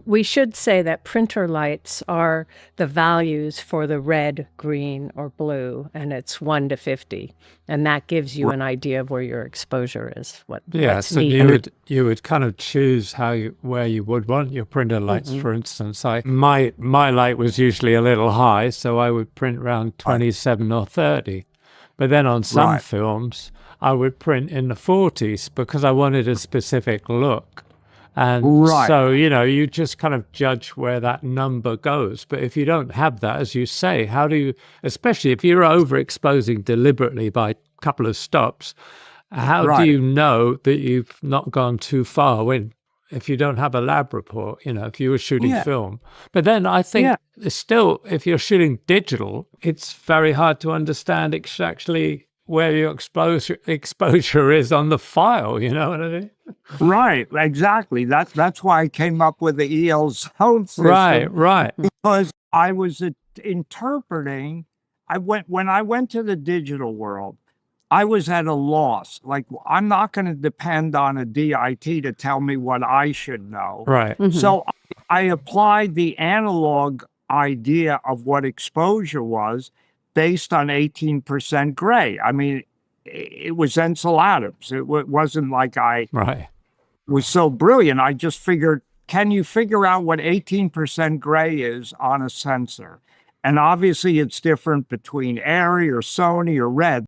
We should say that printer lights are the values for the red, green, or blue, and it's 1 to 50. And that gives you Right. an idea of where your exposure is, Yeah, what's so needed. you would kind of choose where you would want your printer lights. Mhm. For instance, my light was usually a little high, so I would print around Right. 27 or 30. But then on some Right. films, I would print in the 40s because I wanted a specific look. And Right. so, you just kind of judge where that number goes. But if you don't have that, as you say, how do you, especially if you're overexposing deliberately by a couple of stops, how do Right. you know that you've not gone too far if you don't have a lab report, if you were shooting Yeah. film? But then I think Yeah. still, if you're shooting digital, it's very hard to understand exactly where your exposure is on the file. You know what I mean? Right. Exactly. That's why I came up with the EL zone Right, system, right. because I was interpreting. When I went to the digital world, I was at a loss. Like, I'm not going to depend on a DIT to tell me what I should know. Right. Mhm. So I applied the analog idea of what exposure was based on 18% gray. I mean, it was Ansel Adams. It wasn't like I Right. was so brilliant. I just figured, can you figure out what 18% gray is on a sensor? And obviously it's different between ARRI or Sony or RED.